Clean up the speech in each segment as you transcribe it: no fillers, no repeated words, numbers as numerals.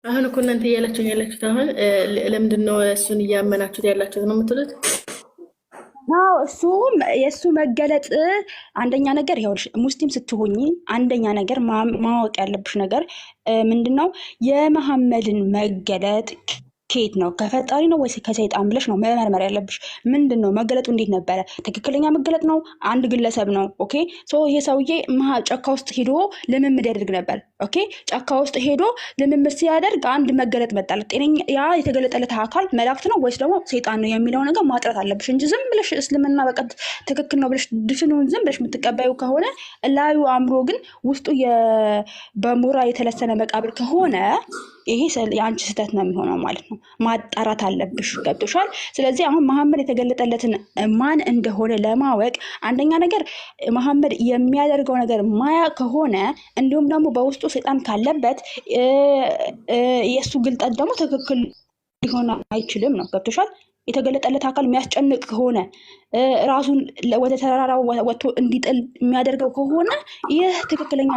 አሁን እኮ እናንተ እያላችሁት አሁን ለምንድን ነው እሱን እያመናችሁት ያላችሁት ነው የምትሉት? አዎ እሱ የእሱ መገለጥ አንደኛ ነገር ይኸውልሽ፣ ሙስሊም ስትሆኚ አንደኛ ነገር ማወቅ ያለብሽ ነገር ምንድን ነው? የመሐመድን መገለጥ ከየት ነው? ከፈጣሪ ነው ወይስ ከሰይጣን ብለሽ ነው መመርመር ያለብሽ። ምንድን ነው መገለጡ? እንዴት ነበረ? ትክክለኛ መገለጥ ነው? አንድ ግለሰብ ነው? ኦኬ ሶ ይሄ ሰውዬ ጫካ ውስጥ ሄዶ ልምምድ ያደርግ ነበር። ኦኬ ጫካ ውስጥ ሄዶ ልምምድ ሲያደርግ አንድ መገለጥ መጣለት። ጤነኛ ያ የተገለጠለት አካል መላእክት ነው ወይስ ደግሞ ሰይጣን ነው የሚለው ነገር ማጥራት አለብሽ እንጂ ዝም ብለሽ እስልምና በቃ ትክክል ነው ብለሽ ድፍኑን ዝም ብለሽ የምትቀበዩ ከሆነ ላዩ አእምሮ ግን ውስጡ በሞራ የተለሰነ መቃብር ከሆነ ይሄ የአንቺ ስህተት ነው የሚሆነው ማለት ነው። ማጣራት አለብሽ። ገብቶሻል? ስለዚህ አሁን መሐመድ የተገለጠለትን ማን እንደሆነ ለማወቅ አንደኛ ነገር መሐመድ የሚያደርገው ነገር ማያ ከሆነ እንዲሁም ደግሞ በውስጡ ሰይጣን ካለበት የእሱ ግልጠት ደግሞ ትክክል ሊሆን አይችልም ነው። ገብቶሻል? የተገለጠለት አካል የሚያስጨንቅ ከሆነ ራሱን ወደ ተራራው ወጥቶ እንዲጥል የሚያደርገው ከሆነ ይህ ትክክለኛ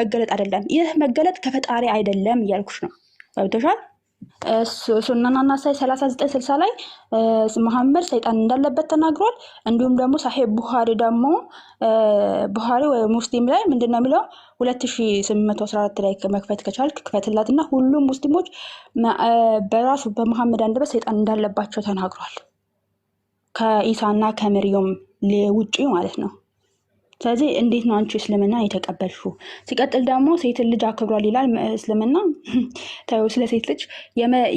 መገለጥ አይደለም። ይህ መገለጥ ከፈጣሪ አይደለም እያልኩሽ ነው። ገብቶሻል? ሱነን ናሳኢ 3960 ላይ መሐመድ ሰይጣን እንዳለበት ተናግሯል። እንዲሁም ደግሞ ሳሂህ ቡኻሪ ደግሞ ቡኻሪ ወይ ሙስሊም ላይ ምንድነው የሚለው 2814 ላይ መክፈት ከቻልክ ክፈትላትና ሁሉም ሙስሊሞች በራሱ በመሐመድ አንደበት ሰይጣን እንዳለባቸው ተናግሯል። ከኢሳና ከመርየም ውጪ ማለት ነው። ስለዚህ እንዴት ነው አንቺ እስልምና የተቀበልሽው? ሲቀጥል ደግሞ ሴትን ልጅ አክብሯል ይላል እስልምና። ታዩ ስለ ሴት ልጅ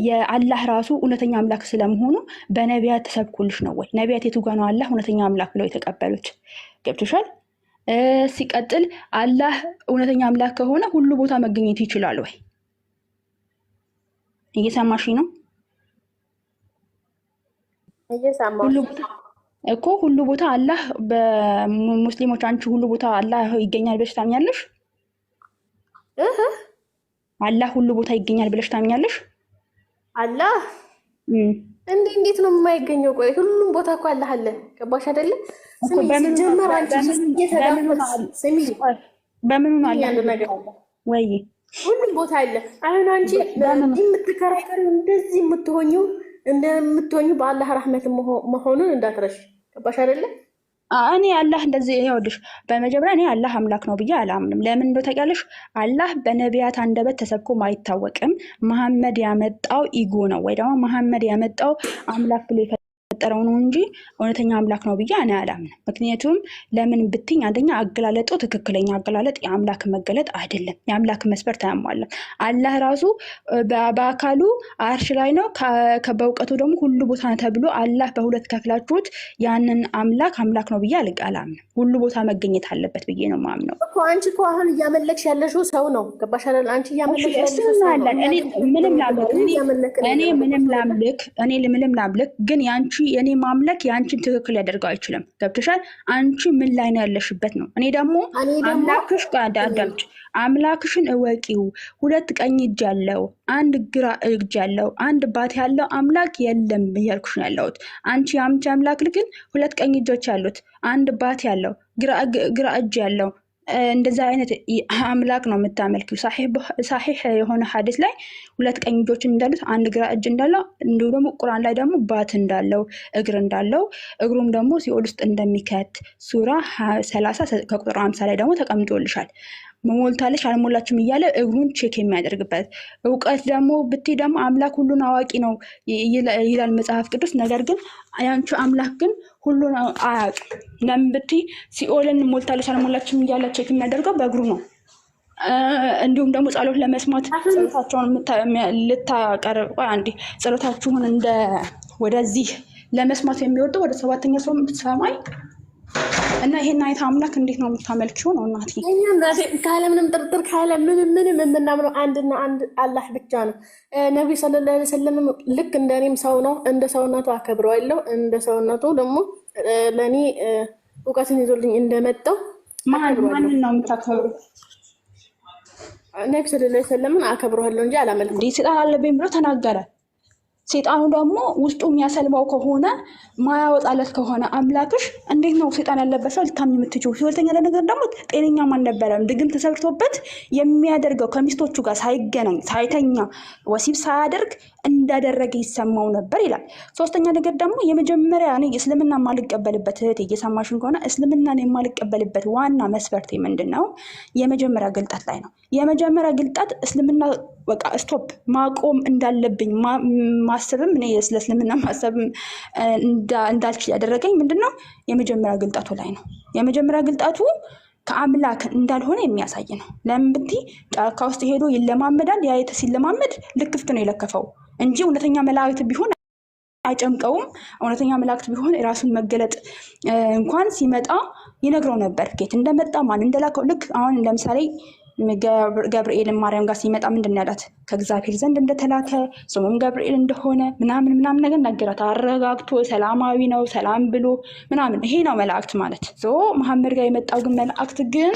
የአላህ ራሱ እውነተኛ አምላክ ስለመሆኑ በነቢያት ተሰብኩልሽ ነው ወይ? ነቢያት የቱ ጋር ነው አላህ እውነተኛ አምላክ ብለው የተቀበሉት? ገብቶሻል? ሲቀጥል አላህ እውነተኛ አምላክ ከሆነ ሁሉ ቦታ መገኘት ይችላል ወይ? እየሰማሽ ነው? ሁሉ ቦታ እኮ ሁሉ ቦታ አላህ በሙስሊሞች አንቺ ሁሉ ቦታ አላህ ይገኛል ብለሽ ታምኛለሽ? አላህ ሁሉ ቦታ ይገኛል ብለሽ ታምኛለሽ? አላህ እንዴት ነው የማይገኘው? ቆይ ሁሉም ቦታ እኮ አላህ አለ። ገባሽ አይደለ? ሲጀመር አንቺ በምኑ ወይ ሁሉም ቦታ አለ። አሁን አንቺ የምትከራከሪው እንደዚህ እንደምትሆኙ በአላህ ረህመት መሆኑን እንዳትረሽ። ገባሽ አይደለ? እኔ አላህ እንደዚህ ይኸውልሽ፣ በመጀመሪያ እኔ አላህ አምላክ ነው ብዬ አላምንም። ለምን እንደው ታውቂያለሽ? አላህ በነቢያት አንደበት ተሰብኮም አይታወቅም። መሐመድ ያመጣው ኢጎ ነው ወይ ደግሞ መሐመድ ያመጣው አምላክ ብሎ የፈጠረው ነው እንጂ እውነተኛ አምላክ ነው ብዬ እኔ አላምንም። ምክንያቱም ለምን ብትኝ፣ አንደኛ አገላለጡ ትክክለኛ አገላለጥ የአምላክ መገለጥ አይደለም። የአምላክ መስፈርት አያሟላም። አላህ ራሱ በአካሉ አርሽ ላይ ነው፣ በእውቀቱ ደግሞ ሁሉ ቦታ ነው ተብሎ አላህ በሁለት ከፍላችሁት ያንን አምላክ ነው ብዬ አላምንም። ሁሉ ቦታ መገኘት አለበት ብዬ ነው ማምነው እኮ። አንቺ እኮ አሁን እያመለክሽ ያለሽው ሰው ነው። ገባሽ አይደል? አንቺ እያመለክሽ ያለሽው ሰው ነው። እኔ ምንም ላምልክ ግን ያንቺ የኔ ማምለክ ያንቺን ትክክል ያደርገው አይችልም። ገብቶሻል? አንቺ ምን ላይ ነው ያለሽበት ነው። እኔ ደግሞ አምላክሽ ጋር አዳምጪ፣ አምላክሽን እወቂው። ሁለት ቀኝ እጅ ያለው፣ አንድ ግራ እጅ ያለው፣ አንድ ባት ያለው አምላክ የለም እያልኩሽ ነው ያለሁት። አንቺ አምላክ ግን ሁለት ቀኝ እጆች ያሉት፣ አንድ ባት ያለው፣ ግራ እጅ ያለው እንደዛ አይነት አምላክ ነው የምታመልኪው። ሳሒህ የሆነ ሐዲስ ላይ ሁለት ቀኝ እጆችን እንዳሉት አንድ ግራ እጅ እንዳለው እንዲሁ ደግሞ ቁርአን ላይ ደግሞ ባት እንዳለው እግር እንዳለው እግሩም ደግሞ ሲኦል ውስጥ እንደሚከት ሱራ 30 ከቁጥር 50 ላይ ደግሞ ተቀምጦልሻል። ሞልታለች አልሞላችም እያለ እግሩን ቼክ የሚያደርግበት እውቀት ደግሞ ብትይ ደግሞ አምላክ ሁሉን አዋቂ ነው ይላል መጽሐፍ ቅዱስ። ነገር ግን ያንቺ አምላክ ግን ሁሉን አያውቅም። ለምን ብትይ ሲኦልን ሞልታለች አልሞላችም እያለ ቼክ የሚያደርገው በእግሩ ነው። እንዲሁም ደግሞ ጸሎት ለመስማት ጸሎታቸውን ልታቀርብ አንዴ ጸሎታችሁን ወደዚህ ለመስማት የሚወርደው ወደ 7ኛ ሰማይ እና ይሄን አይነት አምላክ እንዴት ነው የምታመልኪው ነው እናቴ? ካለምንም ጥርጥር ምንም የምናምነው አንድና አንድ አላህ ብቻ ነው። ነቢዩ ሰለላሁ ዐለይሂ ወሰለም ልክ እንደኔም ሰው ነው። እንደ ሰውነቱ አከብረዋለሁ። እንደ ሰውነቱ ደግሞ ለእኔ እውቀትን ይዞልኝ እንደመጣው ማንን ነው የምታከብሩ? ነቢዩ ሰለላሁ ዐለይሂ ወሰለምን አከብረዋለሁ እንጂ አላመልኩም። እንዴ ሰይጣን አለብኝ ብሎ ተናገረ። ሴጣኑ ደግሞ ውስጡ የሚያሰልመው ከሆነ ማያወጣለት ከሆነ አምላክሽ እንዴት ነው ሴጣን ያለበት ሰው ልታምኚ የምትችይው? ሁለተኛ ነገር ደግሞ ጤነኛም አልነበረም። ድግም ተሰርቶበት የሚያደርገው ከሚስቶቹ ጋር ሳይገናኝ ሳይተኛ ወሲብ ሳያደርግ እንዳደረገ ይሰማው ነበር ይላል። ሶስተኛ ነገር ደግሞ የመጀመሪያ እኔ እስልምና የማልቀበልበት እህቴ እየሰማሽን ከሆነ እስልምናን የማልቀበልበት ዋና መስፈርቴ ምንድን ነው? የመጀመሪያ ግልጣት ላይ ነው። የመጀመሪያ ግልጣት እስልምና በቃ ስቶፕ ማቆም እንዳለብኝ ማሰብም እኔ ስለ እስልምና ማሰብም እንዳልችል ያደረገኝ ምንድን ነው? የመጀመሪያ ግልጣቱ ላይ ነው። የመጀመሪያ ግልጣቱ ከአምላክ እንዳልሆነ የሚያሳይ ነው። ለምን ብትይ ጫካ ውስጥ ሄዶ ይለማመዳል። ያ ሲለማመድ ልክፍት ነው የለከፈው እንጂ እውነተኛ መላእክት ቢሆን አይጨንቀውም። እውነተኛ መላእክት ቢሆን የራሱን መገለጥ እንኳን ሲመጣ ይነግረው ነበር ጌት እንደመጣ ማን እንደላከው። ልክ አሁን ለምሳሌ ገብርኤልን ማርያም ጋር ሲመጣ ምንድን ያላት? ከእግዚአብሔር ዘንድ እንደተላከ ስሙም ገብርኤል እንደሆነ ምናምን ነገር ነገራት። አረጋግቶ ሰላማዊ ነው ሰላም ብሎ ምናምን። ይሄ ነው መላእክት ማለት። መሐመድ ጋር የመጣው ግን መላእክት ግን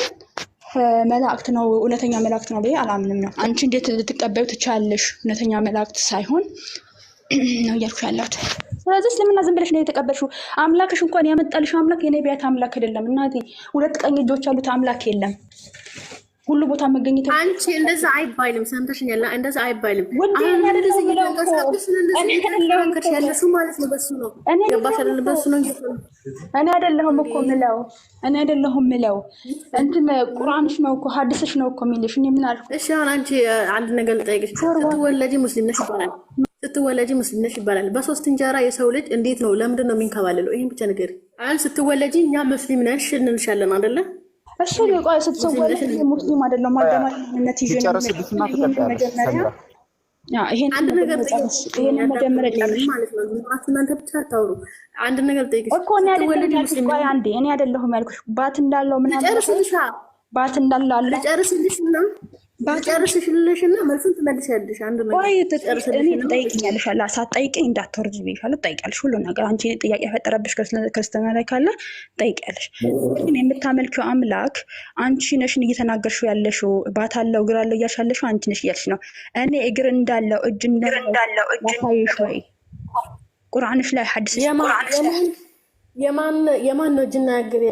መላእክት ነው እውነተኛ መላእክት ነው ብዬ አላምንም ነው። አንቺ እንዴት ልትቀበዩ ትችላለሽ? እውነተኛ መላእክት ሳይሆን ነው እያልኩሽ ያለሁት። ስለዚህ እስልምና ዝም ብለሽ ነው የተቀበልሽው። አምላክሽ እንኳን ያመጣልሽ አምላክ የነቢያት አምላክ አይደለም እናቴ። ሁለት ቀኝ እጆች ያሉት አምላክ የለም። ሁሉ ቦታ መገኘት አንቺ እንደዛ አይባልም። ሰምተሽኛል? እንደዛ አይባልም። ወንዴ እንደዚህ ያለሱ ማለት ነው። በሱ ነው ገባሻል? በሱ ነው እንጂ እኔ አይደለሁም ምለው እንትን ቁርአንሽ ነው እኮ ሐዲስሽ ነው እኮ የሚልሽ። እኔ ምን አልኩ? እሺ አሁን አንቺ አንድ ነገር ልጠይቅሽ። ስትወለጂ ሙስሊም ነሽ ይባላል። ስትወለጂ ሙስሊም ነሽ ይባላል። በሶስት እንጀራ የሰው ልጅ እንዴት ነው ለምንድን ነው የሚንከባለለው? ይሄን ብቻ ነገር አሁን ስትወለጂ እኛ ሙስሊም ነሽ እንልሻለን አይደለ? እሺ ቆይ ስትወለጂ ሙስሊም አይደለም ማለማነት ይዤ ነው መጀመሪያ ይሄን አንድ ነገር ይሄን መጀመሪያ ማለት ነው። እናንተ ብቻ ታውሩ። አንድ ነገር ጠይቅሽ እኮ እኔ አይደለሁም ያልኩሽ ባት እንዳለው ምን ጨርስልሻ ባት እንዳለው አለ ጨርስልሽና መልሱን ትመልሻለሽ። አንድ ነገር ቆይ እኔ ትጠይቂኛለሽ አላ ሳትጠይቂኝ እንዳትወርጂ ብዬሻለሁ። ትጠይቂያለሽ ሁሉ ነገር አንቺ ጥያቄ የፈጠረብሽ ክርስትና ላይ ካለ ትጠይቂያለሽ። ግን የምታመልኪው አምላክ አንቺ ነሽን እየተናገርሽው ያለሽው ባት አለው እግር አለው እያልሽ ያለሽው አንቺ ነሽ እያልሽ ነው። እኔ እግር እንዳለው እጅ እንዳለው ያሳይሽ ወይ ቁርአንሽ ላይ ሐዲስሽ የማን ነው እጅና እግር?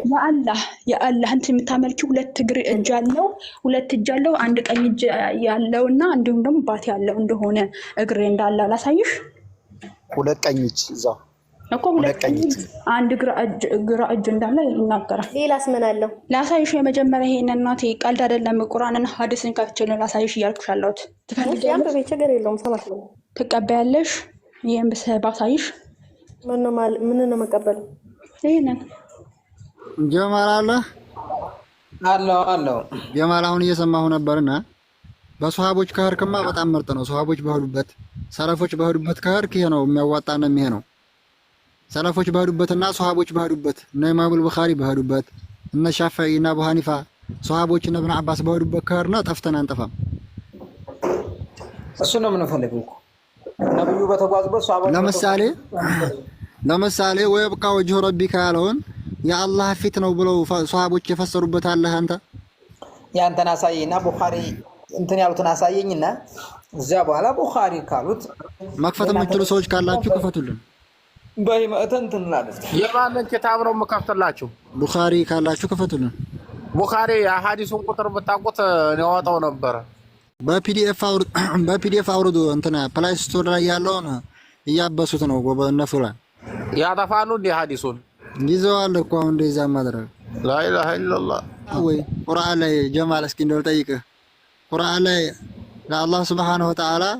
የአላህ እንትን የምታመልኪው ሁለት እግር እጅ አለው አንድ ቀኝ እጅ ያለውና እንዲሁም ደግሞ ባት ያለው እንደሆነ እግሬ እንዳለ ላሳይሽ። ሁለት ቀኝ እጅ እዛው እኮ ሁለት ቀኝ እጅ አንድ ግራ እጅ እንዳለ ይናገራል። ሌላስ ምን አለው? ላሳይሽ። የመጀመሪያ ይሄን እናቴ ቀልድ አይደለም። ቁርአንና ሐዲስን ከፍቼ ነው ላሳይሽ እያልኩሽ ያለሁት። ትፈልጊያለሽ? ችግር የለውም ሰማሽ ነው። ትቀበያለሽ? ይሄን ባሳይሽ ምን ነው መቀበል? ይሄንን ጀማል አለው ጀማል አሁን እየሰማሁ ነበርና በሷሃቦች ከህርክማ በጣም ምርጥ ነው። ሷሃቦች በሄዱበት ሰለፎች በሄዱበት ከህርክ ይሄ ነው የሚያዋጣና ይሄ ነው። ሰለፎች በሄዱበትና ሷሃቦች በሄዱበት እነ ኢማም ቡኻሪ በሄዱበት እነ ሻፊዒ እና አቡ ሐኒፋ ሷሃቦች እነ ኢብኑ አባስ በሄዱበት ከህርና ጠፍተን አንጠፋም። እሱ ነው የምንፈልገው እኮ ነብዩ በተጓዙበት ሷሃቦች ለምሳሌ ወይብቃ ወጅሁ ረቢካ ያለውን የአላህ ፊት ነው ብለው ሷሃቦች የፈሰሩበት አለ። አንተ ያንተን አሳየኝና ቡኻሪ እንትን ያሉትን አሳየኝና እዚያ በኋላ ቡኻሪ ካሉት መክፈት የምትችሉ ሰዎች ካላችሁ ክፈቱልን። በይመተን ትንላለት የማንን ኪታብ ነው የምከፍትላችሁ? ቡኻሪ ካላችሁ ክፈቱልን። ቡኻሪ የሐዲሱን ቁጥር ብታውቁት ያወጣው ነበር። በፒዲኤፍ አውርዱ። እንትና ፕላይ ስቶር ላይ ያለውን እያበሱት ነው በእነሱ ላይ ያጠፋሉ እንደ ሐዲሱን ይዘዋል እኮ አሁን እንደዛ ማድረግ ላኢላሃ ኢላላህ ወይ ቁርአን ላይ ጀማል እስኪ እንደው ጠይቅህ ቁርአን ላይ ለአላህ Subhanahu Wa Ta'ala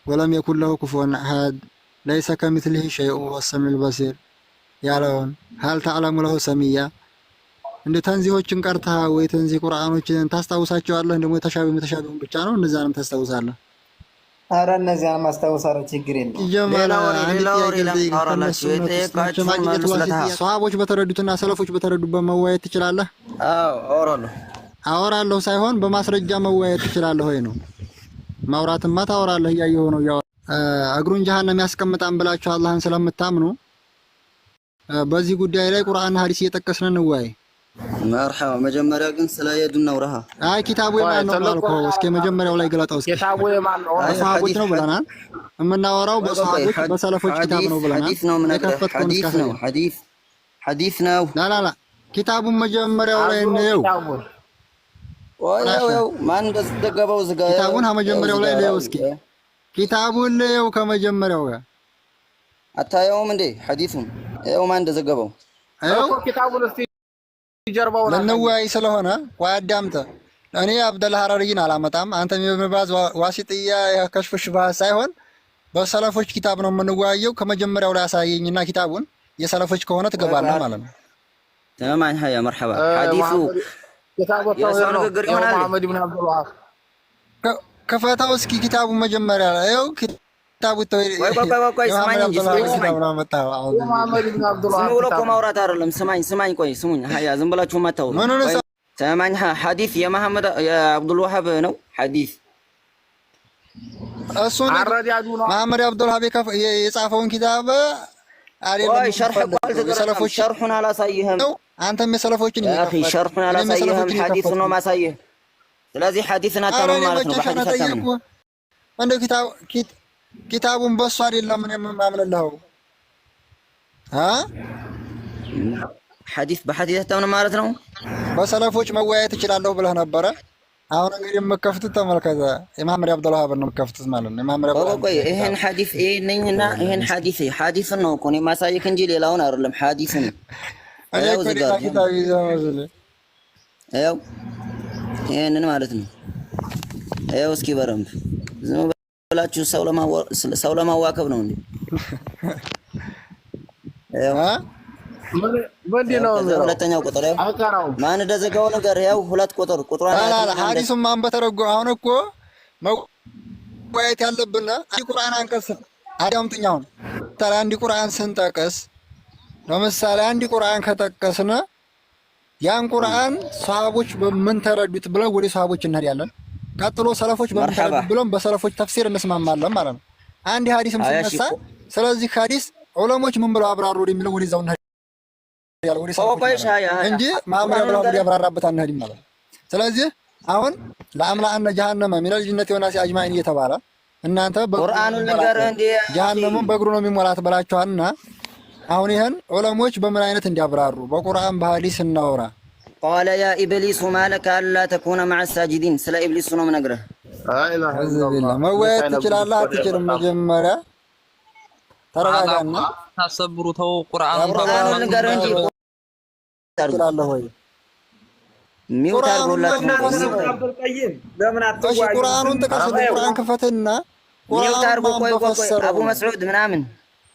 ወለም የኩን ለሁ ኩፉወን አሐድ ለይሰ ከሚስሊሂ ሸይኡን ወሰሚዑል በሲር ያለውን ሀል ተዕለሙ ለሁ ሰሚያ እንደ ተንዚሆችን ቀርታ ወይ ተንዚህ ቁርአኖችን ታስታውሳቸዋለህ? እንደሞ ተሻቢውን ብቻ ነው እነዛንም ታስታውሳለህ? አረ እነዚያን ማስታወሳረ ችግር የለም። ሷሃቦች በተረዱትና ሰለፎች በተረዱበት መወያየት ትችላለህ? አወራለሁ ሳይሆን በማስረጃ መወያየት ትችላለህ ወይ ነው። ማውራትማ ታወራለህ እያየሁ ነው። እግሩን ጀሃነም ያስቀምጣን ብላችሁ አላህን ስለምታምኑ በዚህ ጉዳይ ላይ ቁርአን ሐዲስ እየጠቀስን እንወያይ። መርሐባ መጀመሪያ ግን ስለ የዱን ነው ረሃ ኪታቡ የማን ነው አልኩህ። እስኪ መጀመሪያው ላይ ገለጣው። እስኪ ኪታቡ የማን ነው? ሷሃቦች ነው ብለናል። የምናወራው በሰሃቦች በሰለፎች ኪታብ ነው ብለናል። ሐዲስ ነው። ላ ኪታቡን መጀመሪያው ላይ ነው። ያው ማን እንደዘገበው ዝጋ። ኪታቡን መጀመሪያው ላይ ነው። እስኪ ኪታቡን ነው ከመጀመሪያው ጋር አታየውም እንዴ? ሐዲሱን ያው ማን እንደዘገበው አው ኪታቡን እስቲ ይጀርባው ለነዋይ ስለሆነ ወአዳምተ እኔ አብደል ሐራሪን አላመጣም። አንተም የብንባዝ ዋሲጥያ ያከሽፍሽ ባህ ሳይሆን በሰለፎች ኪታብ ነው የምንወያየው። ከመጀመሪያው ላይ አሳየኝና ኪታቡን የሰለፎች ከሆነ ትገባለህ ማለት ነው። ተማን ሀያ መርሐባ ሐዲሱ ኪታቡ ተውሂድ ነው መሐመድ ኢብኑ አብዱልዋሃብ ከፈታው እስኪ ኪታቡን መጀመሪያ ላይ ያው ኪታቡ ተውሂድ ቆይ ስማኝ እንጂ መሐመድ ኢብኑ አብዱልዋሃብ ዝም ብሎ እኮ ማውራት አይደለም። ስማኝ ቆይ ስሙኝ። ሀያ ዝም ብላችሁ ማታውሩ ሰማኝ። ሐዲስ የመሐመድ የአብዱልዋሃብ ነው ሐዲስ እሱ መሐመድ አብዱልዋሃብ የጻፈውን ኪታብ ወይ ሸርሕ ሰለፎች ሸርሑን አላሳየህም። አንተም የሰለፎችን አኺ ሸርሑን አላሳየህም። ሐዲስ ነው ማሳየህ። ስለዚህ ሐዲስን አታምንም ማለት ነው። በሐዲስ አታምንም። እንደው ኪታቡን በሱ አይደለም ምን የማምንልህ ሐዲስ በሐዲስ አታምንም ማለት ነው። በሰለፎች መወያየት እችላለሁ ብለህ ነበረ። አሁን እንግዲህ የምከፍቱት ተመልከተ የመሐመድ አብዱልዋሃብ ነው የምከፍቱት ማለት ነው። የመሐመድ አብዱልዋሃብ ቆይ ይሄን ሐዲስ ነኝና ይሄን ሐዲስን ነው እኮ ነው ማሳየክ እንጂ ሌላውን አይደለም። ሐዲስን አያው ዝጋር አያው ይሄንን ማለት ነው። አያው እስኪ በረምብ ዝም ብላችሁ ሰው ለማዋከብ ነው እንዴ? አያው ምንድነው ሁለተኛው ቁጥር ያው ማን እንደዘጋው ነገር ያው ሁለት ቁጥር ሐዲሱን ማን በተረጎመ አሁን እኮ መወያየት ያለብን አንድ ቁርአን አንቀጽ አዳምጥኛው ታላ አንድ ቁርአን ስንጠቅስ ለምሳሌ አንድ ቁርአን ከጠቀስነ ያን ቁርአን ሰሃቦች በምን ተረዱት ብለው ወደ ሰሃቦች እንሄዳለን። ቀጥሎ ሰለፎች በምን ተረዱት ብለው በሰለፎች ተፍሲር እንስማማለን ማለት ነው። አንድ ሐዲስም ሲነሳ ስለዚህ ሐዲስ ዑለሞች ምን ብለው አብራሩ የሚለው ወደዛው እንጂ መሐመድ አብዱልዋሃብ ያብራራበት አንሄድም ማለት ነው። ስለዚህ አሁን ለአምላአነ ጀሃነመ ሚነል ጅነቲ ወናሲ አጅማኢን እየተባለ እናንተ በቁርአኑ ነገር እንደ ጀሃነሙን በእግሩ ነው የሚሞላት ብላችኋልና አሁን ይሄን ዑለሞች በምን አይነት እንዲያብራሩ በቁርአን በሐዲስ እናወራ። قال يا ابليس ما لك الا تكون مع الساجدين ስለ ኢብሊስ ነው የምነግርህ። መወያየት ትችላለህ አትችልም? መጀመሪያ ተረጋጋና ታሰብሩ ተው ቁርአን ነገር እንጂ ትችላለህ ወይ ሚውት አድርጎላችሁ ቁርአኑን ጥቀስ። ቁርአን ክፈትና ሚውት አድርጎ ቆይ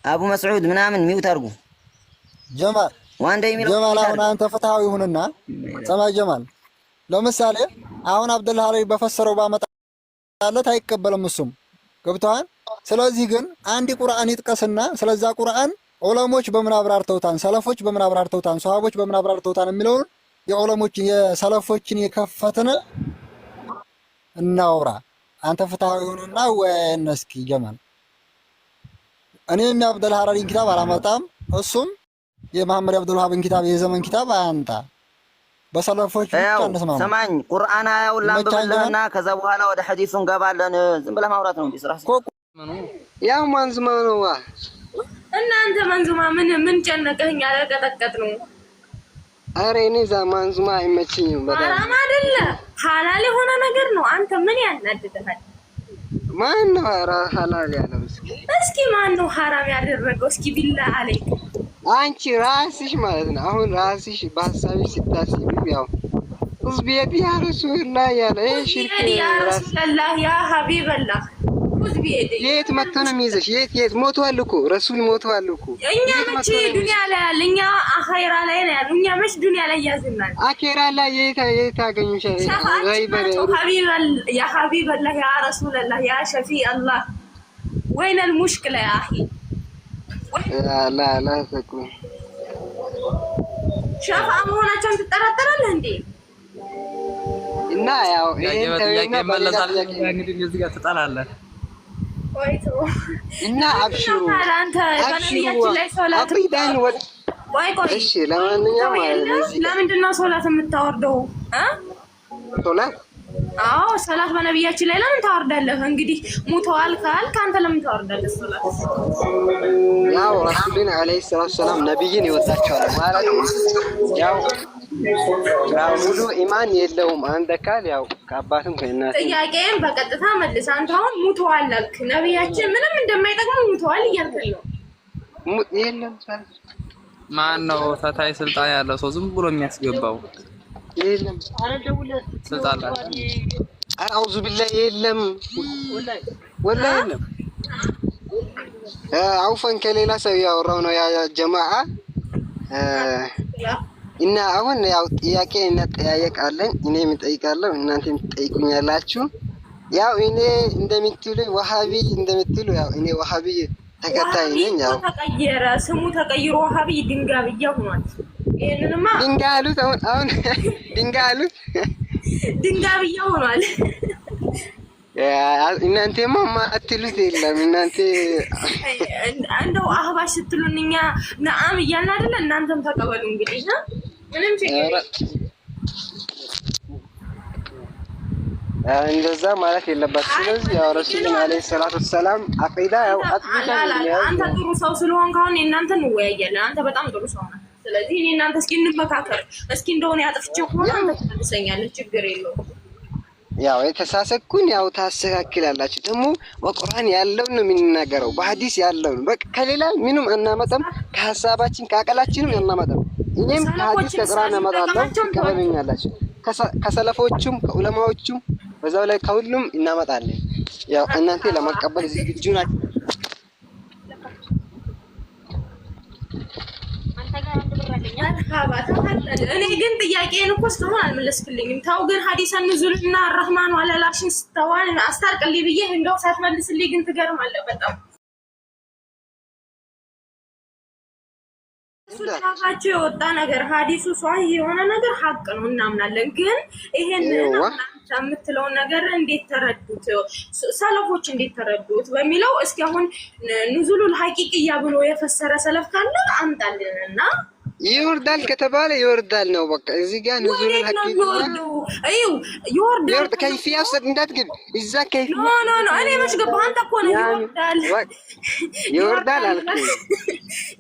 አቡ መስዑድ ምናምን ሚውት አድርጎ ጀማል ጀማል አሁን አንተ ፍትሃዊ ሁንና ሰማይ ጀማል ለምሳሌ አሁን አብዱላህ ላይ በፈሰረው ባመጣለት አይቀበልም እሱም ገብቷል። ስለዚህ ግን አንድ ቁርአን ይጥቀስና ስለዛ ቁርአን ዑለሞች በምን አብራርተውታን ሰለፎች በምን አብራርተውታን ሷሃቦች በምን አብራርተውታን የሚለውን የዑለሞችን የሰለፎችን የከፈተነ እናውራ። አንተ ፍትሃዊ ሁንና ወይን እስኪ ጀማል እኔም የአብዱል ሐራሪን ኪታብ አላመጣም እሱም የመሐመድ አብዱልዋሃብን ኪታብ የዘመን ኪታብ አያንጣ። በሰለፎች ብቻ እንስማማ። ሰማኝ ቁርአን አያውን ላንብብልህና ከዛ በኋላ ወደ ሐዲሱ እንገባለን። ዝም ብለህ ማውራት ነው እንዴ ስራህ? ያው ማንዙማ ነው እናንተ ማንዙማ ምን ጨነቀኝ? ያለቀጠቀጥ ነው። አረ እኔ ዛ ማንዙማ አይመችኝም። በጣም ሐራም አይደለ ሐላል የሆነ ነገር ነው። አንተ ምን ያናድድሃል? ማን ነው ሐላል ያለው? እስኪ ማን ነው ሐራም ያደረገው? እስኪ ቢላ አለይክ አንቺ ራስሽ ማለት ነው። አሁን ራስሽ በሐሳብሽ ስታስቢ ያው ኡዝቢየት ያ ረሱላህ ያለ ሽርክ ያ ረሱላህ ያ ሐቢበላህ ኡዝቢየት የት መጥቶ ነው የሚይዘሽ? የት ሞቷል እኮ ረሱል ሞቷል እኮ። እኛ መቼ ዱንያ ላይ ያለ እኛ አኺራ ላይ ነው ያለው። እኛ መች ዱንያ ላይ ያዝናል? አኺራ ላይ የት አገኙሻል? ያ ሐቢበላህ ያ ረሱላህ ያ ሸፊዕ አላህ ወይነ المشكلة يا اخي لا تكون ሸፋ መሆናቸውን ትጠራጠራለህ እንዴ? እና ያው ይሄን ጥያቄ መለሳል እንግዲህ እዚህ ጋር ትጣላለህ። ወይቶ እና አብሽሩ አንተ በነብያችን ላይ ሶላት ቆይ እሺ ለማንኛውም ለምንድን ነው ሶላት የምታወርደው? ሶላት አዎ ሰላት በነብያችን ላይ ለምን ታወርዳለህ? እንግዲህ ሙተዋል ካልክ አንተ ለምን ታወርዳለህ ሰላት? ያው ረሱልን አለይሂ ሰላቱ ሰላም ነብይን ይወዳቸዋል ማለት ነው። ያው ሙሉ ኢማን የለውም አንድ አካል ያው ከአባትም ከእናት ጥያቄን በቀጥታ መልስ። አንተ አሁን ሙተዋል አልክ፣ ነብያችን ምንም እንደማይጠቅሙ ሙተዋል እያልክ ነው። የለም ማን ነው ፈታይ ስልጣን ያለው ሰው ዝም ብሎ የሚያስገባው? የለም ስልጣን ላይ አውዙ ቢላህ የለም ወላሂ የለም። አውፈን ከሌላ ሰው ያወራው ነው ያ ጀማዓ እና አሁን ያው ጥያቄ እንጠያየቃለን። እኔም እጠይቃለሁ እናንተም ትጠይቁኛላችሁ። ያው እኔ እንደምትሉ ወሃቢ እንደምትሉ ያው እኔ ወሃቢ ተከታይ ነኝ። ያው ተቀየረ ስሙ ተቀይሮ ወሃቢ ድንጋብያ ሆኗል። ይሄንንማ ድንጋሉት አሁን ድንጋሉት ድንጋብያ ሆኗል። እናንተማ ማአትሉት የለም እናንተ እንደው አህባሽ ስትሉን እኛ ነአም እያልን አይደለ? እናንተም ተቀበሉ እንግዲህ ምንም ችግር እንደዛ ማለት የለባችሁ። ስለዚህ ያው ረሱሉላህ አለይሂ ሰላቱ ሰላም አቂዳ ያው አጥብቃ አንተ ጥሩ ሰው ስለሆንክ አሁን እናንተ እንወያያለን። አንተ በጣም ጥሩ ሰው ነህ። ስለዚህ እኔ እናንተ እስኪ እንመካከር። እስኪ እንደሆነ ያጥፍቼው ከሆነ አንተ ትመልሰኛለህ፣ ችግር የለውም። ያው የተሳሰኩን ያው ታስተካክላላችሁ። ደግሞ በቁርአን ያለው ነው የምንናገረው፣ በሐዲስ ያለው ነው። በቃ ከሌላ ምንም አናመጣም፣ ከሐሳባችን ከአቀላችንም አናመጣም። እኔም ከሐዲስ ከቁርአን አመጣለሁ፣ ትቀበሉኛላችሁ። ከሰለፎቹም ከዑለማዎቹም በዛው ላይ ከሁሉም እናመጣለን። ያው እናንተ ለመቀበል ዝግጁ ናችሁ? እኔ ግን ጥያቄን እኮ እስካሁን አልመለስክልኝም። ተው ግን ሐዲስ ኑዙልና አርህማኑ አለላሽን ስተዋን አስታርቅልኝ ብዬ እንደው ሳትመልስልኝ ግን ትገርማለህ በጣም። ሱዳናቸው የወጣ ነገር ሐዲሱ ሷሂህ የሆነ ነገር ሐቅ ነው እናምናለን። ግን ይሄንን የምትለውን ነገር እንዴት ተረዱት? ሰለፎች እንዴት ተረዱት በሚለው እስኪ አሁን ኑዙሉል ሐቂቅያ ብሎ የፈሰረ ሰለፍ ካለ አምጣልንና ይወርዳል ከተባለ ይወርዳል ነው በቃ። እዚህ ጋር ኑዙሉል ሐቂቅያ ይወርዳል ከይፊያ ውስጥ እንዳትገብ እዛ ከይፊያ ኖ እኔ መች ገባህ? አንተ እኮ ነው ይወርዳል አልኩ።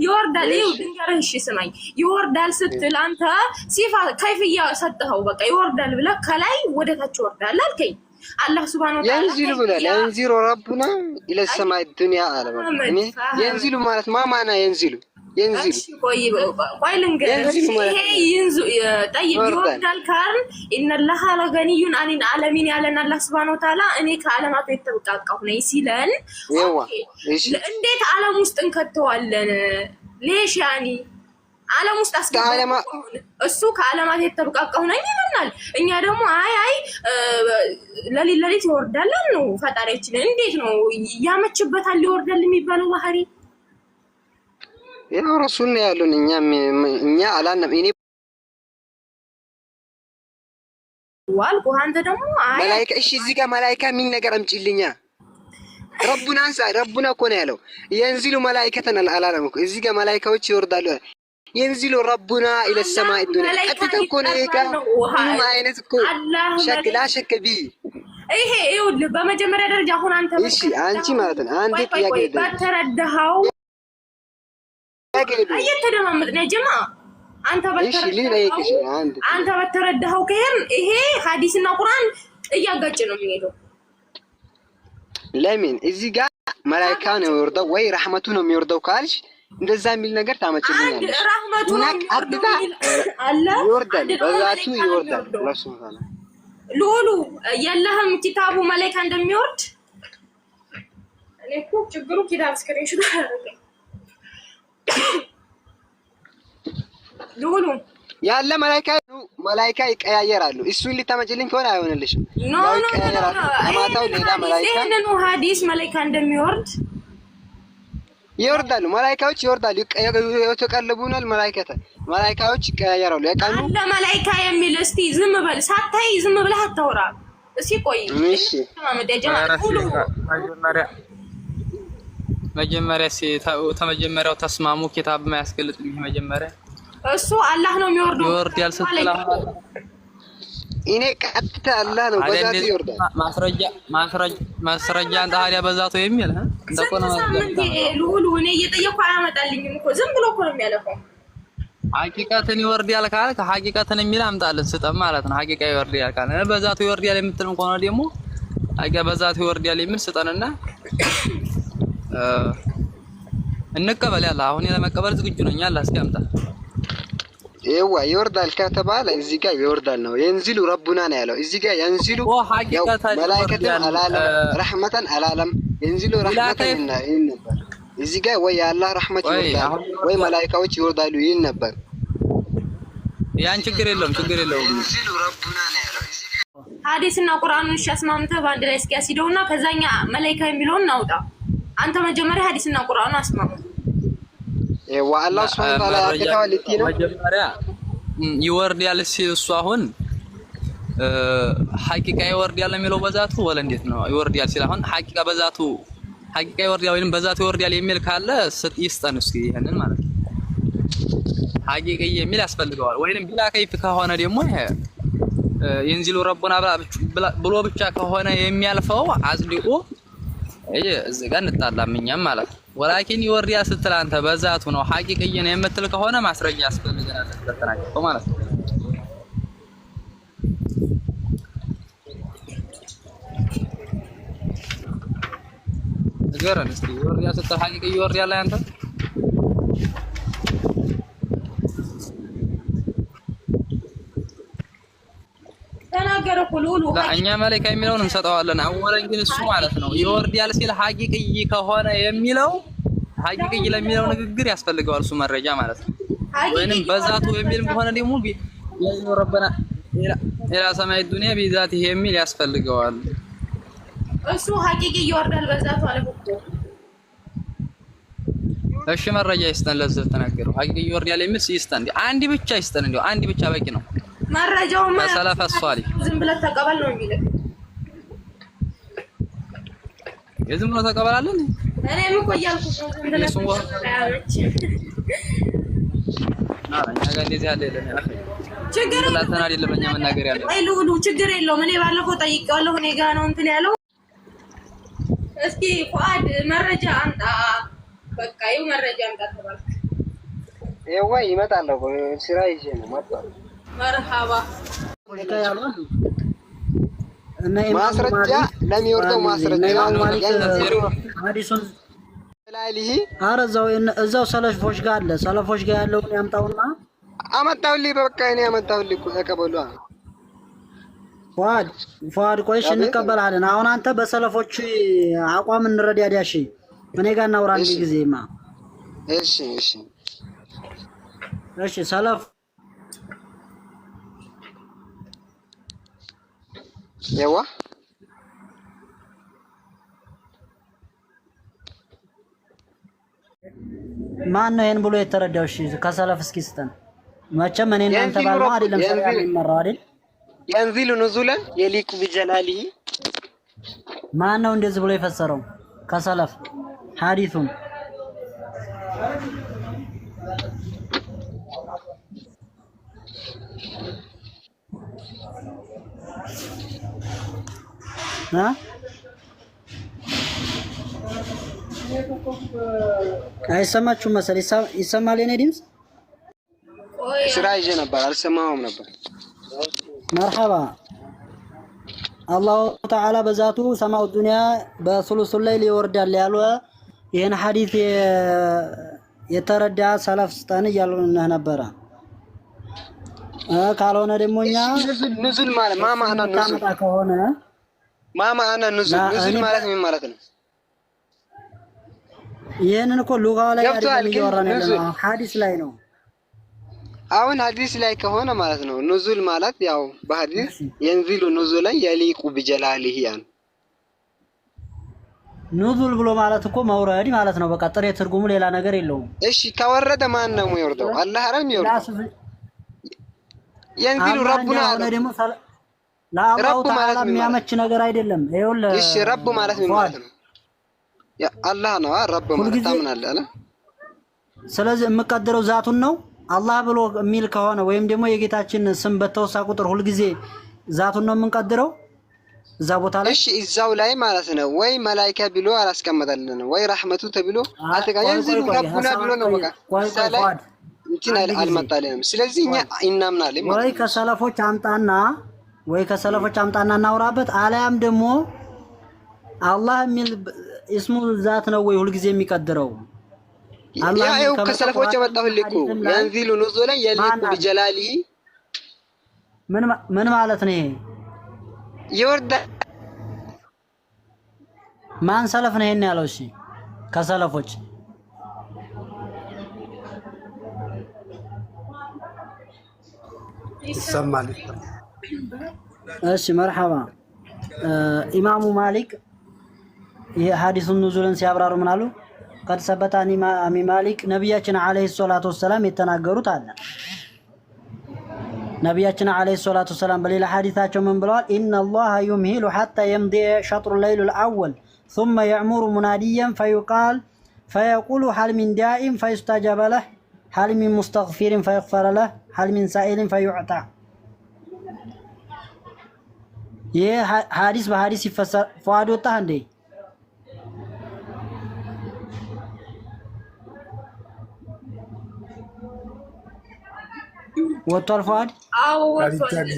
ይወርዳል ይኸው ድንገርህ። እሺ ስማኝ፣ ይወርዳል ስትል አንተ ሲፋ ከይፍያ ሰጥኸው በቃ ይወርዳል ብለህ ከላይ ወደ ታች ይወርዳል አልከኝ። አላህ ሱብሃነሁ ወተዓላ የንዚሉ ብሏል። የንዚሉ ረቡና ኢለ ሰማይ ዱንያ አለ። እኔ የንዚሉ ማለት ማማና የንዚሉ ቆይ ልንገርህ። ይሄ ጠይብ ይወርዳል ካልን ኢነላሃ ለገኒዩን አኒል ዓለሚን ያለን አላህ ሱብሃነሁ ወተዓላ እኔ ከዓለማቱ የተብቃቃሁ ነኝ ሲለን እንዴት ዓለም ውስጥ እንከተዋለን? ሌሽ ያኒ ዓለም ውስጥ አስገባን። እሱ ከዓለማት የተብቃቃሁ ነኝ ይለናል። እኛ ደግሞ አይ ለሊት ይወርዳል ነው ፈጣሪያችን። እንዴት ነው ያመችበታል ሊወርዳል የሚባለው ባህሪ? ያው ረሱል ነው ያሉን። እኛ አላለም። እኔ ዋልኩ አንተ ደግሞ መላእክት እሺ፣ እዚህ ጋር መላእክት ምን ነገር አምጪልኛ። ረቡና አንሳ ረቡና እኮ ነው ያለው። የንዚሉ መላእክተን አላለም እኮ። እዚህ ጋር መላእክቶች ይወርዳሉ። የንዚሉ ረቡና ኢለ ሰማይ ዱንያ ቀጥታ እኮ ነው ይጋ ምን አይነት እኮ ሸክላ ሸክቢ ይሄ ይኸውልህ፣ በመጀመሪያ ደረጃ አሁን አንተ እሺ፣ አንቺ ማለት ነው አንዴ ጥያቄ ባተረዳኸው እየተደማመጥን ነው ጀማ። አንተ በተረዳኸው ከሄን ይሄ ሐዲስና ቁርአን እያጋጭ ነው የሚሄደው። ለምን እዚህ ጋር መላእክት ነው የሚወርደው ወይ ረህመቱ ነው የሚወርደው ካልሽ እንደዛ የሚል ነገር ታመጭልኛለሽ። ረህመቱ ነው አለ ይወርዳል፣ በዛቱ ይወርዳል። ሉሉ የለህም ኪታቡ መላእክት እንደሚወርድ። እኔ እኮ ችግሩ ኪታብ ስክሪንሾት አደረገ ሉሉ ያለ መላእክት ይቀያየራሉ። እሱን ልታመጭልኝ ከሆነ አይሆንልሽም። ኖ ማታው ሌላ መላእክት ይሄንን ሐዲስ መላእክት እንደሚወርድ ይወርዳሉ። መላእክቶች ይወርዳሉ፣ የተቀለቡናል። መላእክቶች ይቀያየራሉ። ያቃሉ አለ መላእክት የሚል እስቲ ዝም በል፣ ሳታይ ዝም ብለህ አታውራ። እስኪ ቆይ እሺ መጀመሪያ ተመጀመሪያው ተስማሙ። ኪታብ ማያስገልጥልኝ መጀመሪያ እሱ አላህ ነው የሚወርደው። ይወርዳል ስትል እኔ ቀጥታ አላህ ነው በዛቱ ይወርዳል። ማስረጃ አንተ ታዲያ በዛቱ የሚል እንደቆነ ሳምንት ሉሉ እኔ እየጠየኩ አያመጣልኝም እኮ ዝም ብሎ እኮ ነው የሚያለፈው። ሐቂቀትን ይወርዳል ካልክ ሐቂቀትን የሚል አምጣልን ስጠን ማለት ነው። ሐቂቃ ይወርዳል ካልክ በዛቱ ይወርዳል የምትልም ከሆነ ደግሞ ሐቂቃ በዛቱ ይወርዳል የሚል ስጠንና እንቀበል። ያለ አሁን ለመቀበል ዝግጁ ነኝ። ያለ እስኪ አምጣ። ይዋ ይወርዳል ከተባለ እዚህ ጋር ይወርዳል ነው የንዚሉ ረቡና ነው ያለው። እዚህ ጋር የንዚሉ መላእክተን አላለም ረህመተን አላለም። የንዚሉ ረህመተን ይል ነበር። እዚህ ጋር ወይ የአላህ ረህመት ይወርዳል ወይ መላእክቶች ይወርዳሉ ይል ነበር። ያን ችግር የለውም የንዚሉ ረቡና ነው ያለው። ሐዲስና ቁርአኑን አስማምተህ በአንድ ላይ እስኪ ያሲደውና ከዛኛ መላእክታ የሚለውን እናውጣ። አንተ መጀመሪያ ሐዲስና ቁርአኑን አስማሙ። አላህ ሱብሓነሁ ወተዓላ ያከታዋል ነው መጀመሪያ ይወርዳል ሲል እሱ አሁን ሐቂቃ ይወርዳል የሚለው በዛቱ ወለ እንዴት ነው? ይወርዳል ሲል አሁን ሐቂቃ በዛቱ ሐቂቃ ይወርዳል ወይንም በዛቱ ይወርዳል የሚል ካለ ይስጠን እስኪ ይሄንን ማለት ነው። ሐቂቃ የሚል ያስፈልገዋል ወይንም ቢላ ከይፍ ከሆነ ደግሞ ይሄ የንዚሉ ረቡና ብሎ ብቻ ከሆነ የሚያልፈው አጽድቆ እዚህ ጋር እንጣላም እኛም ማለት ነው። ወላኪን ይወርዳል ስትል አንተ በዛቱ ነው ሐቂቅይ ነው የምትል ከሆነ ማስረጃ ያስፈልገናል ተተናገው ማለት ነው። ንገረን እስኪ ይወርዳል ስትል ሐቂቅይ ይወርዳል አንተ ተናገረ ሁሉ እኛ መላእክት የሚለውን እንሰጠዋለን። አወለን ግን እሱ ማለት ነው ይወርዳል ሲል ሐቂቅይ ከሆነ የሚለው ሐቂቅይ ለሚለው ንግግር ያስፈልገዋል እሱ መረጃ ማለት ነው። ወይንም በዛቱ የሚል ከሆነ ደግሞ ለዚህ ረበና ኢላ ሰማይ ዱንያ ቢዛት የሚል ያስፈልገዋል። እሱ ሐቂቅይ ይወርዳል በዛቱ አለ እኮ። እሺ መረጃ ይስጠን። ለዚህ ተናገረው ሐቂቅይ ይወርዳል የሚል ይስጠን። አንድ ብቻ ይስጠን። እንደው አንድ ብቻ በቂ ነው። መረጃውማ ሰለፈ ሷሊ ዝም ብለህ ተቀበል ነው የሚለው። የዝም ብሎ ተቀበላለን። እኔም እኮ እያልኩት ነው ዝም ብለህ ችግር የለም እኛ መናገር ያለው አይ ሉሉ ችግር የለውም። እኔ ባለፈው ጠይቄዋለሁ። እኔ ጋር ነው እንትን ያለው። እስኪ ፉአድ መረጃ አምጣ። በቃ ይኸው መረጃ አምጣ ተባልክ። ይኸው ይመጣል እኮ ስራ ይዤ ነው መጣሁ። መርሃባ ማስረጃ ለሚወርደው ማስረጃ ሐዲሱን ኧረ እዛው ሰለፎች ጋር አለ። ሰለፎች ጋር ያለውን ያምጣውና አመጣሁልህ። በቃ እኔ አመጣሁልህ እኮ ተቀበሉ። ፏድ ቆይሽ እንቀበላለን። አሁን አንተ በሰለፎች አቋም እንረዳዳሽ። እኔ ጋር እናውራ አንድ ጊዜማ። እሺ ሰለፍ የዋ ማን ነው ይሄን ብሎ የተረዳው? እሺ ከሰለፍ እስኪ ስተን መቼም እኔ እናንተ ባልነው አይደለም ሰው የሚመራው አይደል? የንዚሉ ኑዙለን የሊቁ ቢጀላሊ ማን ነው እንደዚህ ብሎ የፈሰረው ከሰለፍ ሐዲሱን? አይሰማችሁም መሰለኝ። ይሰማል የኔ ድምፅ? ስራ ይዤ ነበር አልሰማሁም ነበር። መርሐባ አላሁ ተዓላ በዛቱ ሰማው ዱንያ በሱሉሱ ላይል ይወርዳል ያለ ይሄን ሐዲስ የተረዳ ሰለፍ ስጠን እያሉን ነበረ። ካልሆነ ደግሞ እኛ ኑዙል ማለት ማማና ኑዙል ከሆነ ማማና ኑዙል ማለት ምን ማለት ነው? ይሄንን እኮ ሉጋው ላይ አይደለም እያወራን ያለነው ሐዲስ ላይ ነው። አሁን ሐዲስ ላይ ከሆነ ማለት ነው ኑዙል ማለት ያው በሐዲስ የንዚሉ ኑዙለን የሊቁ ቢጀላሊሂ ያን ኑዙል ብሎ ማለት እኮ መውረድ ማለት ነው። በቃ ጥሬ ትርጉሙ ሌላ ነገር የለውም። እሺ ከወረደ ማን ነው የሚወርደው? አላህ አይደል የሚወርደው? የንዚሉ ረቡና አለ ደግሞ ለአላሁ ተዓላ የሚያመች ነገር አይደለም። ይኸውልህ እሺ ረብ ማለት ምን ማለት ነው? ያ አላህ ነው ረብ ማለት ታምናለህ አለ። ስለዚህ የምቀድረው ዛቱን ነው አላህ ብሎ የሚል ከሆነ ወይም ደግሞ የጌታችን ስም በተወሳ ቁጥር ሁልጊዜ ዛቱን ነው የምንቀድረው እዛ ቦታ ላይ። እሺ እዛው ላይ ማለት ነው ወይ መላኢካ ብሎ አላስቀመጠልን ወይ ረህመቱ ተብሎ አልተጋየ እንዝሉ ረቡና ብሎ ነው በቃ ሰላይ እንትን አልመጣልንም። ስለዚህ እኛ እናምናለን ማለት ነው። ወይ ከሰለፎች አምጣና እናውራበት። አልያም ደግሞ አላህ የሚል እስሙ ዛት ነው ወይ ሁልጊዜ የሚቀድረው? ያው ከሰለፎች የመጣው ልኩ የንዚሉ ኑዙላ የሊቁ ቢጀላሊ ምን ማለት ነው? ይወርዳል። ማን ሰለፍ ነው ይሄን ያለው? እሺ ከሰለፎች ይሰማል። እሺ መርሐባ። ኢማሙ ማሊክ ይሄ ሐዲሱን ኑዙልን ሲያብራሩ ምን አሉ? ቀድ ሰበታኒ ማሊክ ነብያችን አለይሂ ሰላቱ ወሰላም የተናገሩት አለ። ነብያችን አለይሂ ሰላቱ ወሰላም በሌላ ሐዲታቸው ምን ብለዋል? ኢነላህ ዩምሂሉ ሐታ የምዲ ሸጥሩ ለይሉል አወል ثم يأمر مناديا فيقال فيقول هل من داء فيستجاب له هل من مستغفر فيغفر له هل من سائل فيعطى። ይህ ሐዲስ በሐዲስ ይፈሰር ፏድ ወጣ እንዴ? ወጥቷል ፏድ? አዎ ወጥቷል።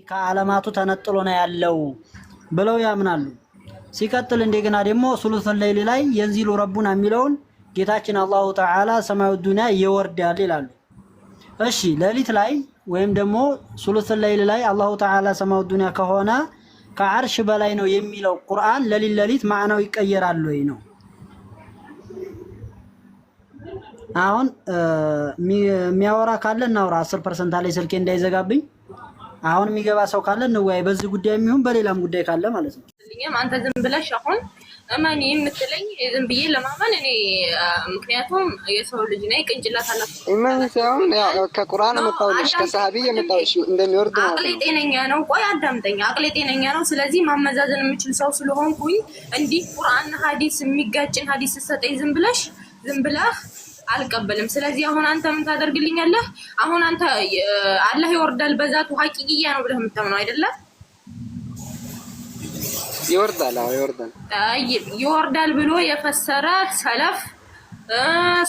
ከዓለማቱ ተነጥሎ ነው ያለው ብለው ያምናሉ። ሲቀጥል እንደገና ደግሞ ሱሉሱል ለይል ላይ የንዚሉ ረቡና የሚለውን ጌታችን አላሁ ተዓላ ሰማዩ ዱንያ ይወርዳል ይላሉ። እሺ ሌሊት ላይ ወይም ደግሞ ሱሉሱል ለይል ላይ አላሁ ተዓላ ሰማዩ ዱንያ ከሆነ ከዓርሽ በላይ ነው የሚለው ቁርአን ለሊት ማዕናው ይቀየራል ወይ ነው? አሁን የሚያወራ ካለ እናውራ። 10% ላይ ስልኬ እንዳይዘጋብኝ አሁን የሚገባ ሰው ካለ እንወያይ በዚህ ጉዳይ የሚሆን በሌላም ጉዳይ ካለ ማለት ነው። አንተ ዝም ብለሽ አሁን እማኒ የምትለኝ ዝም ብዬ ለማመን እኔ ምክንያቱም የሰው ልጅ ነኝ ቅንጭላት አለ እማኒ ሳይሆን ያው ከቁርአን መጣውልሽ ከሰሃቢ የመጣውሽ እንደሚወርድ ነው። አቅሌ ጤነኛ ነው። ቆይ አዳምጠኝ። አቅሌ ጤነኛ ነው። ስለዚህ ማመዛዘን የምችል ሰው ስለሆንኩኝ እንዲህ ቁርአን ሐዲስ የሚጋጭን ሐዲስ ሰጠኝ ዝም ብለህ አልቀበልም። ስለዚህ አሁን አንተ ምን ታደርግልኛለህ? አሁን አንተ አላህ ይወርዳል በዛቱ ሐቂቂያ ነው ብለህ የምታምነው አይደለ? ይወርዳል። አዎ ይወርዳል። ይወርዳል ብሎ የፈሰረ ሰለፍ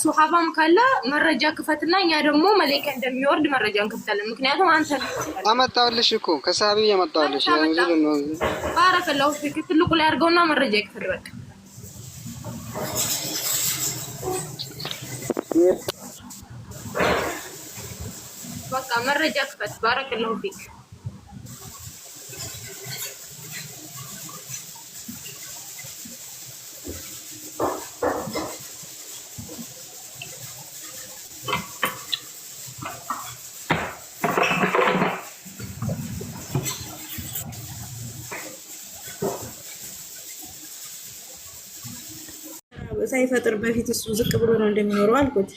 ሱሐባም ካለ መረጃ ክፈትና እኛ ደግሞ መላእክት እንደሚወርድ መረጃ እንከፍታለን። ምክንያቱም አንተ አመጣውልሽ እኮ ከሰሃቢ ያመጣውልሽ ነው። ባረከላሁ ፊክ ትልቁ ላይ አድርገውና መረጃ ይክፈል በቃ በቃ መረጃ ክፈት። ባረከላሁ ፊክ ሳይፈጥር በፊት እሱ ዝቅ ብሎ ነው እንደሚኖረው አልኩት።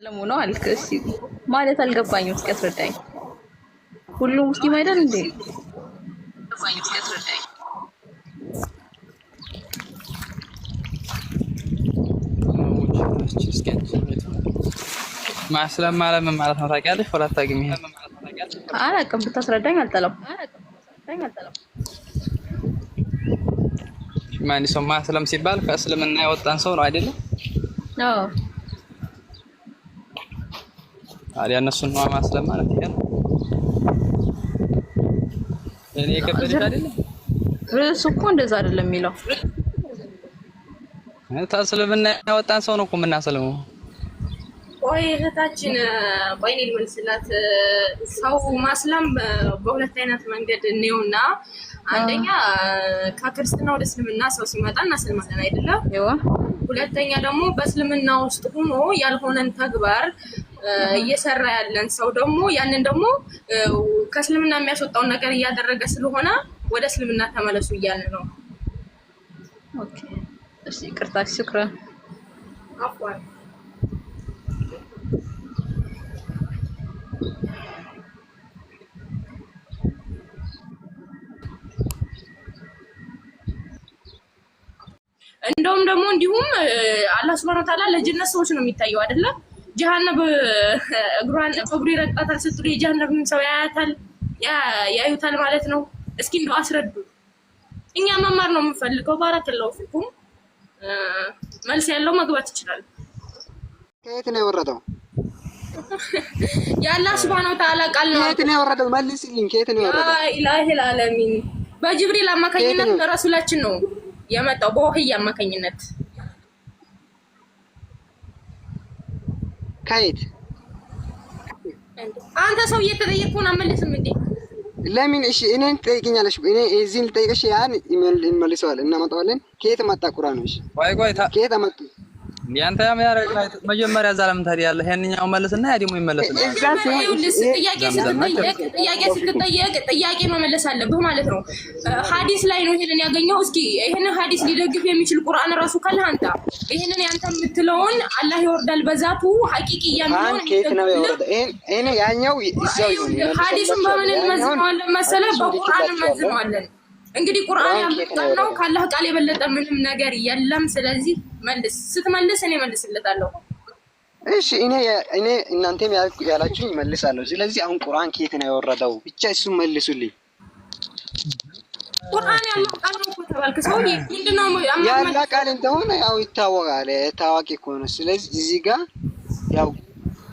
ለሙ ነው አልክ። እሺ ማለት አልገባኝም። እስኪ አስረዳኝ። ሁሉ ሙስሊም አይደል እንዴ? እስኪ አስረዳኝ። ማስለም ማለት ምን ማለት ነው ታውቂያለሽ? ወላ አታውቂም? ይሄ አላውቅም። ብታስረዳኝ አልጠላም። ማን ሰው ማስለም ሲባል ከእስልምና የወጣን ሰው ነው አይደለም? አዎ። ታዲያ እነሱን ነው ማስለም ማለት ይሄ ነው። እኔ ከበደት አይደለም ርዕሱ እኮ እንደዛ አይደለም የሚለው። ከእስልምና የወጣን ሰው ነው እኮ የምናስለመው። ቆይ እህታችን ቆይ እኔ ልመልስላት። ሰው ማስለም በሁለት አይነት መንገድ ነውና አንደኛ ከክርስትና ወደ እስልምና ሰው ሲመጣ እናስልማለን አይደለም? ሁለተኛ ደግሞ በእስልምና ውስጥ ሆኖ ያልሆነን ተግባር እየሰራ ያለን ሰው ደግሞ ያንን ደግሞ ከእስልምና የሚያስወጣውን ነገር እያደረገ ስለሆነ ወደ እስልምና ተመለሱ እያልን ነው። ኦኬ እሺ፣ ይቅርታ። ሽክራን አፍዋን እንደውም ደግሞ እንዲሁም አላህ ሱብሃነሁ ወተዓላ ለጀነት ሰዎች ነው የሚታየው አይደለ? ጀሃነም እግሯን እግሩ ይረግጣታል ስትሉ የጀሃነምን ሰው ያዩታል ማለት ነው? እስኪ እንደው አስረዱ። እኛ መማር ነው የምንፈልገው። ባረከላሁ ፊኩም። መልስ ያለው መግባት ይችላል። ከየት ነው የወረደው? የአላህ ሱብሃነሁ ወተዓላ ቃል ነው። ከየት ነው የወረደው? መልስልኝ። ከየት ነው የወረደው? ኢላሂል ዓለሚን በጅብሪል አማካኝነት ለረሱላችን ነው የመጣው፣ በወህይ አማካኝነት። ከየት? አንተ ሰው እየተጠየቅኩን አመልስም እንዴ? ለምን? እሺ እኔን ትጠይቅኛለሽ? እኔ እዚህን ልጠይቅሽ፣ ያን ይመልሰዋል። እናመጣዋለን። ከየት መጣ ቁርአን? እሺ ቆይ ከየት አመጡ? ያንተ ያማረግ ላይ መጀመሪያ እዛ ለምን ታዲያለህ? ይሄንኛው መልስና ያ ደግሞ ይመለስልህ። ጥያቄ ስትጠየቅ ጥያቄ መመለስ አለብህ ማለት ነው። ሐዲስ ላይ ነው ይሄንን ያገኘው። እስኪ ይሄንን ሐዲስ ሊደግፍ የሚችል ቁርአን ራሱ ካለህ አንተ ይሄንን ያንተ የምትለውን አላህ ይወርዳል በዛቱ ሐቂቂ ያምነው ከየት ነው የወረደው? እኔ ያኛው እዛው ይሁን። ሐዲሱን በምን እንመዝነዋለን መሰለህ? በቁርአን እንመዝነዋለን። እንግዲህ ቁርአን ያመጣው ካላህ ቃል የበለጠ ምንም ነገር የለም። ስለዚህ መልስ ስትመልስ እኔ መልስለታለሁ። እሺ እኔ እናንተም ያላችሁኝ መልሳለሁ። ስለዚህ አሁን ቁርአን ከየት ነው የወረደው? ብቻ እሱን መልሱልኝ። ቁርአን ያለው ቃል ነው ተባልክ። ሰውዬ ምንድነው ያላ ቃል እንደሆነ ያው ይታወቃል፣ ታዋቂ እኮ ነው። ስለዚህ እዚህ ጋር ያው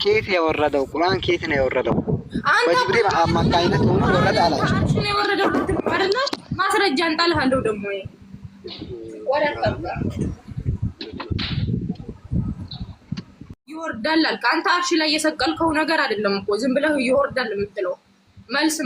ከየት የወረደው ቁርአን ከየት ነው የወረደው? በጅብሪል አማካኝነት ሆኖ ወረደ አላችሁ። ነው የወረደው አይደል? ማስረጃ እንጣልሃለሁ ደግሞ ይወርዳል አልክ። አንተ አርሽ ላይ የሰቀልከው ነገር አይደለም እኮ ዝም ብለህ ይወርዳል የምትለው። መልስ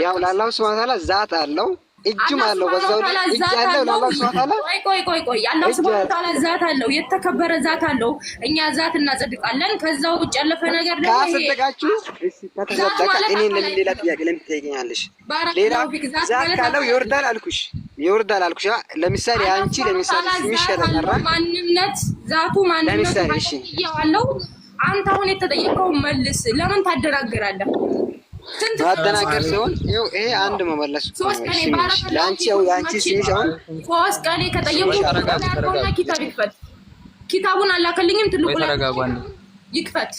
ያው ለአላህ ሱብሃነሁ ወተዓላ ዛት አለው እጅም አለው። በዛው ላይ እጅ አለው ለአላህ ሱብሃነሁ ወተዓላ። ቆይ አላህ ሱብሃነሁ ወተዓላ ዛት አለው፣ የተከበረ ዛት አለው። እኛ ዛት እናጸድቃለን። ከዛው ውጭ ያለፈ ነገር ደግሞ ካጸደቃችሁ ከተሰጠቀ እኔ ሌላ ጥያቄ ለምን ትጠይቀኛለሽ? ሌላ ዛት ካለው ይወርዳል አልኩሽ። ለምሳሌ አንቺ ለምሳሌ የሚሸረራ ማንነት ዛቱ ማንነት ያለው አንተ አሁን የተጠየቀው መልስ። ለምን ታደናገራለህ? ማደናገር ሲሆን ይሄ አንድ መመለስ ለአንቺ ያንቺ ስሚሽ አሁን 3 ቀን ከጠየቁ ኪታብ ይክፈት። ኪታቡን አላከልኝም። ትልቁ ላይ ይክፈት።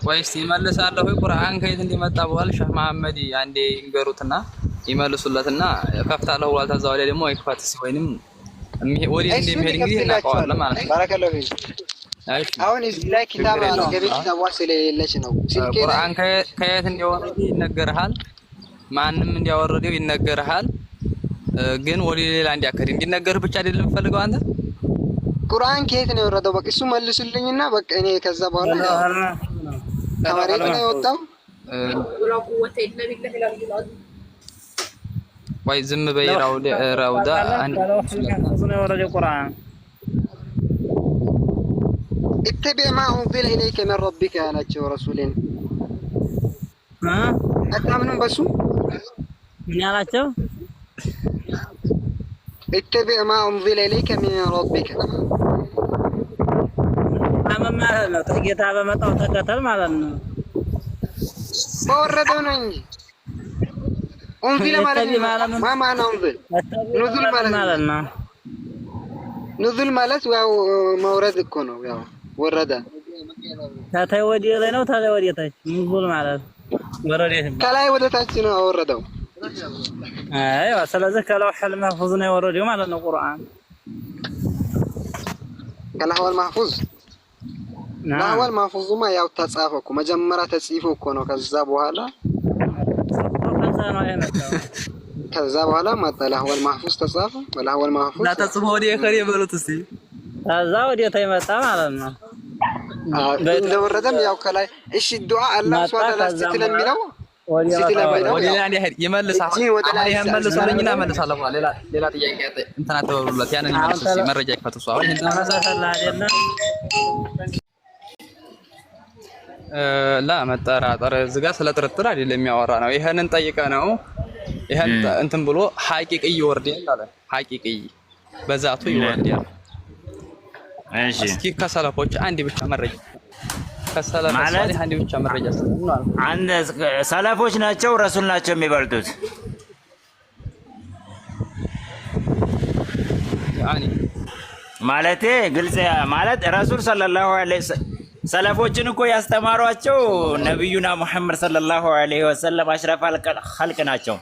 ቆይ እስቲ ይመልሳለሁ። ቁርአን ከየት እንዲመጣ በኋላ ሼህ መሐመድ አንዴ ይንገሩትና ይመልሱለትና ከፍታለሁ ብሏል። ተዛው ላይ ደግሞ ይክፈት ወይንም ወዲህ እንደሚሄድ እንግዲህ እናውቀዋለን ማለት ነው። ባረከላሁ ፊክ። አሁን እዚህ ላይ ኪታብ ገበች ተዋስ ስለሌለች ነው። ቁርአን ከየት እንደወረደ ይነገርሃል፣ ማንም እንዲያወረደው ይነገርሃል። ግን ወደ ሌላ እንዲነገርህ ብቻ አይደለም የምፈልገው አንተ ቁርአን ከየት ነው የወረደው? በቃ እሱ መልሱልኝና በቃ እኔ ከዛ በኋላ ከመሬት ነው የወጣው። ወይ ዝም በይ ራውዳ አንድ ነው የወረደው ቁርአን اتبع ما أنزل إليك من ربك ያላቸው ረሱልን አታምኑም? በሱ ምን ያላቸው? اتبع ما أنزل إليك من ربك ማለት ነው። ጌታ በመጣው ተከተል ማለት ነው። በወረደው ነው እንጂ أنزل ማለት ነው። ማማና أنزل نزول ማለት ነው። نزول ማለት ያው መውረድ እኮ ነው። ያው ወረደ ታታይ ወዲህ ላይ ነው። ታታይ ወዲህ ታች ንዙል ማለት ወረደ ይባላል። ከላይ ወደ ታች ነው አወረደው። አይዋ ስለዚህ ከለውሐል መህፉዝ ነው የወረደው ማለት ነው ቁርአን። ከለውሐል መህፉዝ ለውሐል መህፉዝማ ያው ተጻፈ እኮ መጀመሪያ ተጽፎ እኮ ነው። ከዛ በኋላ መጣ ለውሐል መህፉዝ ተጻፈ። ለውሐል መህፉዝ ተጽፎ ወዲህ ከሪ በሉት እስቲ ከዛ ወዲህ ተይመጣ ማለት ነው። እንደወረደም ያው ከላይ እሺ ዱዓ አላህ ሱብሃነሁ ወተዓላ ስትለሚለው መልሱልኝና መልሳለሁ። ሌላ ጥያቄ እንትና ተወሩለት ያንን መልሱ መረጃ ይፈትሱ። አሁን መጠራጠር እዚህ ጋር ስለ ጥርጥር አይደለም የሚያወራ ነው። ይሄንን ጠይቀ ነው ይሄን እንትን ብሎ ሐቂቂ ይወርዳል አለ። ሐቂቂ በዛቱ ይወርዳል። እሺ እስኪ ከሰለፎች አንድ ብቻ መረጃ ከሰለፎች አንድ ብቻ መረጃ ስለሆነ አንድ ሰለፎች ናቸው ረሱል ናቸው የሚበልጡት። ያኒ ማለቴ ግልጽ ማለት ረሱል ሰለላሁ ዐለይሂ ሰለፎችን እኮ ያስተማሯቸው ነብዩና ሙሐመድ ሰለላሁ ዐለይሂ ወሰለም አሽረፈል ኸልቅ ናቸው።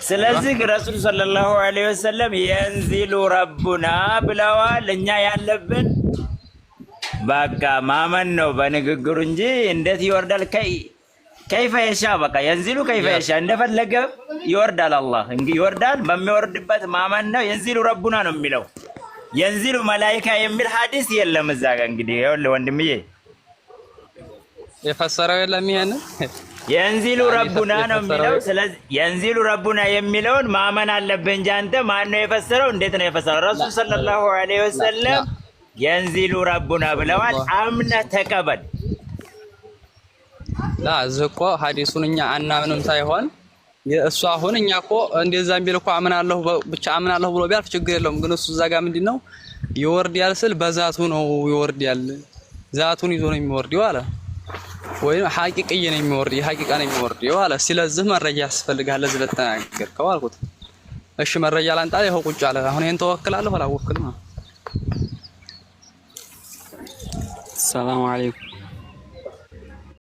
ስለዚህ ረሱል ሰለላሁ ዐለይሂ ወሰለም የንዚሉ ረቡና ብለዋል። እኛ ያለብን በቃ ማመን ነው በንግግሩ እንጂ እንዴት ይወርዳል ከይፈ የሻ በቃ የንዚሉ ከይፈ የሻ እንደፈለገ ይወርዳል። አላህ እንግዲህ ይወርዳል፣ በሚወርድበት ማመን ነው። የንዚሉ ረቡና ነው የሚለው። የንዚሉ መላኢካ የሚል ሐዲስ የለም እዛ ጋር። እንግዲህ ይኸውልህ ወንድምዬ የፈሰረው የለም ይሄን የንዚሉ ረቡና ነው የሚለው። ስለዚህ የንዚሉ ረቡና የሚለውን ማመን አለብህ እንጂ አንተ ማን ነው የፈሰረው? እንዴት ነው የፈሰረው? ረሱል ሰለላሁ ዐለይሂ ወሰለም የንዚሉ ረቡና ብለዋል። አምነህ ተቀበል። ላ ዝቆ ሐዲሱን እኛ አናምንም ሳይሆን እሱ አሁን እኛ እኮ እንደዛ ቢል እኮ አምናለሁ ብቻ አምናለሁ ብሎ ቢያልፍ ችግር የለውም። ግን እሱ እዛ ጋር ምንድነው ይወርዳል ስል በዛቱ ነው ይወርዳል፣ ዛቱን ይዞ ነው የሚወርደው አለ። ወይም ሐቂቅዬ ነው የሚወርድ ሐቂቃ ነው የሚወርደው አለ። ስለዚህ መረጃ ያስፈልጋል ለዚህ ለተናገርከው አልኩት። እሺ መረጃ ላንጣ ይኸው ቁጭ አለ። አሁን ይሄን ተወክላለሁ አላወክልም። ሰላም አለይኩም